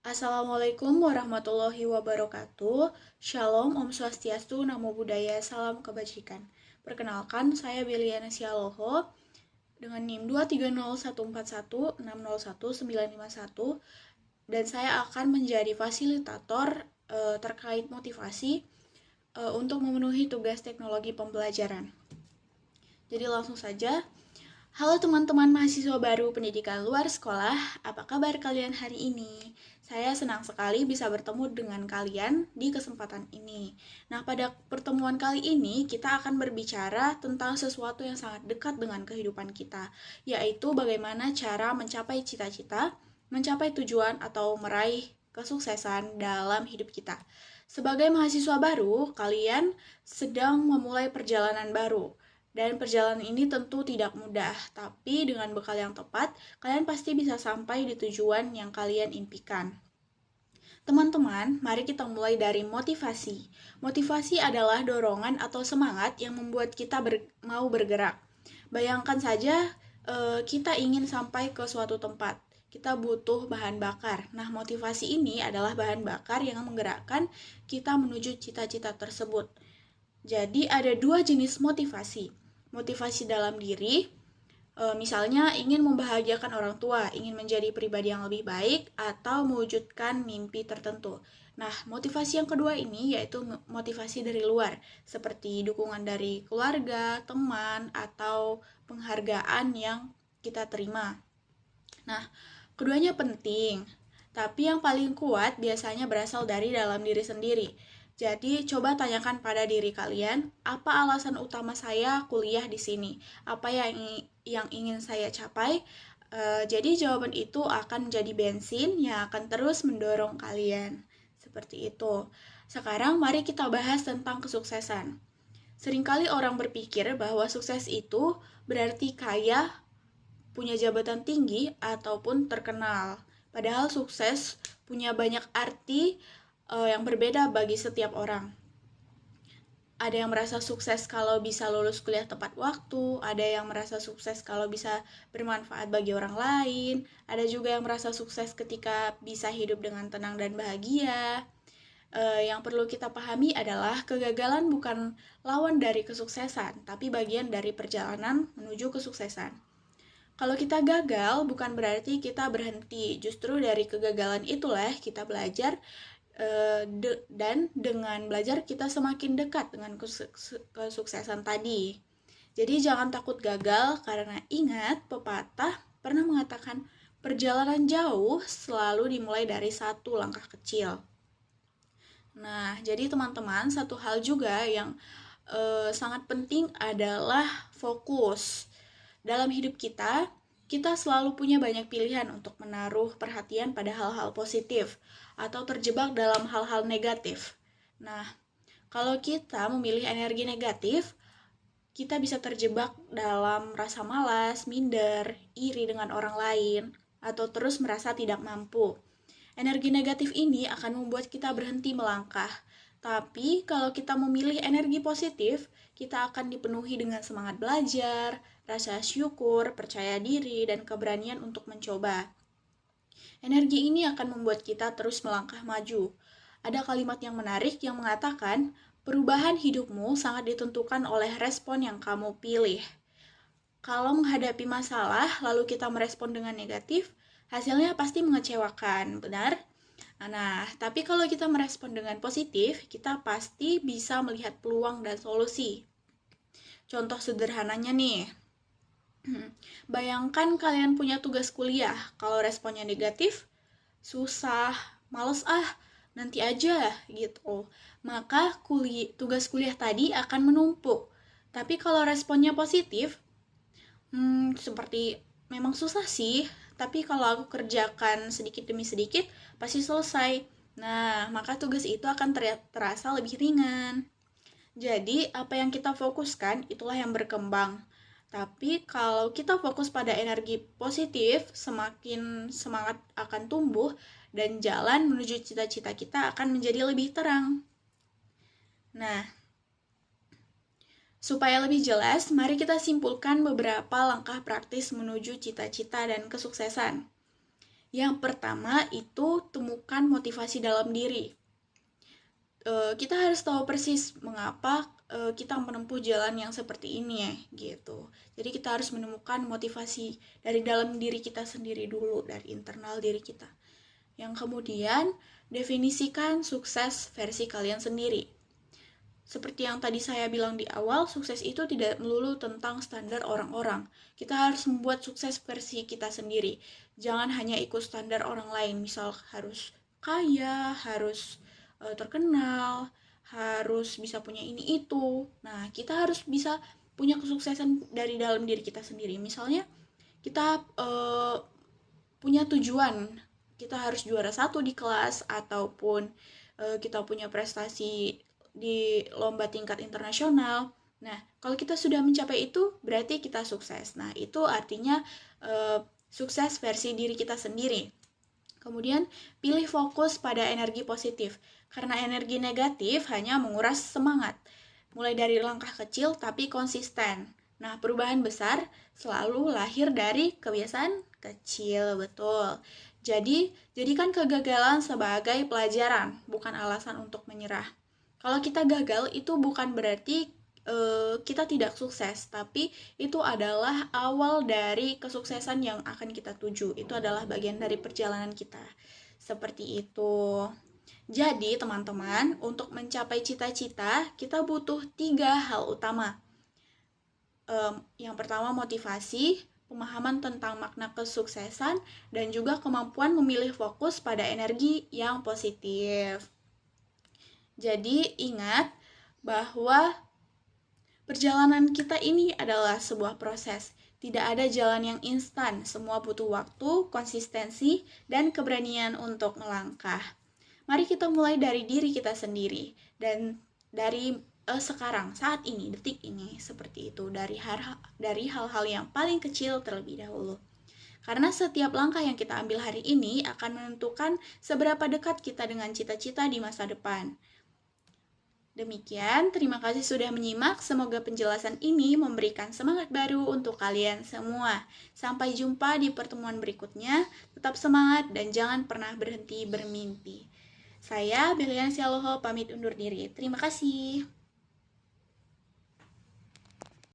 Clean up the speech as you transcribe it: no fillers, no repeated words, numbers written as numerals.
Assalamualaikum warahmatullahi wabarakatuh. Shalom, Om Swastiastu, Namo Buddhaya, Salam Kebajikan. Perkenalkan, saya Beliana Sialoho dengan NIM 23014160191 dan saya akan menjadi fasilitator terkait motivasi untuk memenuhi tugas teknologi pembelajaran. Jadi langsung saja. Halo teman-teman mahasiswa baru pendidikan luar sekolah, apa kabar kalian hari ini? Saya senang sekali bisa bertemu dengan kalian di kesempatan ini. Nah, pada pertemuan kali ini kita akan berbicara tentang sesuatu yang sangat dekat dengan kehidupan kita, yaitu bagaimana cara mencapai cita-cita, mencapai tujuan atau meraih kesuksesan dalam hidup kita. Sebagai mahasiswa baru, kalian sedang memulai perjalanan baru. Dan perjalanan ini tentu tidak mudah, tapi dengan bekal yang tepat, kalian pasti bisa sampai di tujuan yang kalian impikan. Teman-teman, mari kita mulai dari motivasi. Motivasi adalah dorongan atau semangat yang membuat kita mau bergerak. Bayangkan saja kita ingin sampai ke suatu tempat. Kita butuh bahan bakar. Nah, motivasi ini adalah bahan bakar yang menggerakkan kita menuju cita-cita tersebut. Jadi ada dua jenis motivasi. Motivasi dalam diri, misalnya ingin membahagiakan orang tua, ingin menjadi pribadi yang lebih baik, atau mewujudkan mimpi tertentu. Nah, motivasi yang kedua ini yaitu motivasi dari luar, seperti dukungan dari keluarga, teman, atau penghargaan yang kita terima. Nah, keduanya penting, tapi yang paling kuat biasanya berasal dari dalam diri sendiri. Jadi, coba tanyakan pada diri kalian, apa alasan utama saya kuliah di sini? Apa yang ingin saya capai? Jadi, jawaban itu akan menjadi bensin yang akan terus mendorong kalian. Seperti itu. Sekarang, mari kita bahas tentang kesuksesan. Seringkali orang berpikir bahwa sukses itu berarti kaya, punya jabatan tinggi, ataupun terkenal. Padahal sukses punya banyak arti yang berbeda bagi setiap orang. Ada yang merasa sukses kalau bisa lulus kuliah tepat waktu, ada yang merasa sukses kalau bisa bermanfaat bagi orang lain, ada juga yang merasa sukses ketika bisa hidup dengan tenang dan bahagia. Yang perlu kita pahami adalah kegagalan bukan lawan dari kesuksesan, tapi bagian dari perjalanan menuju kesuksesan. Kalau kita gagal, bukan berarti kita berhenti. Justru dari kegagalan itulah kita belajar, dan dengan belajar kita semakin dekat dengan kesuksesan tadi. Jadi jangan takut gagal, karena ingat pepatah pernah mengatakan perjalanan jauh selalu dimulai dari satu langkah kecil. Nah, jadi teman-teman, satu hal juga yang sangat penting adalah fokus. Dalam hidup kita, kita selalu punya banyak pilihan untuk menaruh perhatian pada hal-hal positif atau terjebak dalam hal-hal negatif. Nah, kalau kita memilih energi negatif, kita bisa terjebak dalam rasa malas, minder, iri dengan orang lain, atau terus merasa tidak mampu. Energi negatif ini akan membuat kita berhenti melangkah. Tapi kalau kita memilih energi positif, kita akan dipenuhi dengan semangat belajar, rasa syukur, percaya diri, dan keberanian untuk mencoba. Energi ini akan membuat kita terus melangkah maju. Ada kalimat yang menarik yang mengatakan, perubahan hidupmu sangat ditentukan oleh respon yang kamu pilih. Kalau menghadapi masalah, lalu kita merespon dengan negatif, hasilnya pasti mengecewakan, benar? Nah, tapi kalau kita merespon dengan positif, kita pasti bisa melihat peluang dan solusi. Contoh sederhananya nih, bayangkan kalian punya tugas kuliah, kalau responnya negatif, susah, males nanti aja gitu. Maka tugas kuliah tadi akan menumpuk. Tapi kalau responnya positif, seperti memang susah sih, tapi kalau aku kerjakan sedikit demi sedikit, pasti selesai. Nah, maka tugas itu akan terasa lebih ringan. Jadi, apa yang kita fokuskan, itulah yang berkembang. Tapi kalau kita fokus pada energi positif, semakin semangat akan tumbuh, dan jalan menuju cita-cita kita akan menjadi lebih terang. Nah, supaya lebih jelas, mari kita simpulkan beberapa langkah praktis menuju cita-cita dan kesuksesan. Yang pertama itu temukan motivasi dalam diri. Kita harus tahu persis mengapa kita menempuh jalan yang seperti ini ya, gitu. Jadi kita harus menemukan motivasi dari dalam diri kita sendiri dulu, dari internal diri kita. Yang kemudian, definisikan sukses versi kalian sendiri. Seperti yang tadi saya bilang di awal, sukses itu tidak melulu tentang standar orang-orang. Kita harus membuat sukses versi kita sendiri. Jangan hanya ikut standar orang lain, misal harus kaya, harus terkenal, harus bisa punya ini itu. Nah, kita harus bisa punya kesuksesan dari dalam diri kita sendiri. Misalnya, kita punya tujuan, kita harus juara 1 di kelas, ataupun kita punya prestasi di lomba tingkat internasional. Nah, kalau kita sudah mencapai itu, berarti kita sukses. Nah, itu artinya sukses versi diri kita sendiri. Kemudian, pilih fokus pada energi positif, karena energi negatif hanya menguras semangat. Mulai dari langkah kecil tapi konsisten. Nah, perubahan besar selalu lahir dari kebiasaan kecil, betul. Jadi, jadikan kegagalan sebagai pelajaran, bukan alasan untuk menyerah. Kalau kita gagal, itu bukan berarti kita tidak sukses, tapi itu adalah awal dari kesuksesan yang akan kita tuju. Itu adalah bagian dari perjalanan kita. Seperti itu. Jadi, teman-teman, untuk mencapai cita-cita, kita butuh 3 hal utama. Yang pertama, motivasi, pemahaman tentang makna kesuksesan, dan juga kemampuan memilih fokus pada energi yang positif. Jadi, ingat bahwa perjalanan kita ini adalah sebuah proses. Tidak ada jalan yang instan, semua butuh waktu, konsistensi, dan keberanian untuk melangkah. Mari kita mulai dari diri kita sendiri, dan dari sekarang, saat ini, detik ini, seperti itu, dari hal-hal yang paling kecil terlebih dahulu. Karena setiap langkah yang kita ambil hari ini akan menentukan seberapa dekat kita dengan cita-cita di masa depan. Demikian, terima kasih sudah menyimak. Semoga penjelasan ini memberikan semangat baru untuk kalian semua. Sampai jumpa di pertemuan berikutnya. Tetap semangat dan jangan pernah berhenti bermimpi. Saya, Belian Sialoho, pamit undur diri. Terima kasih.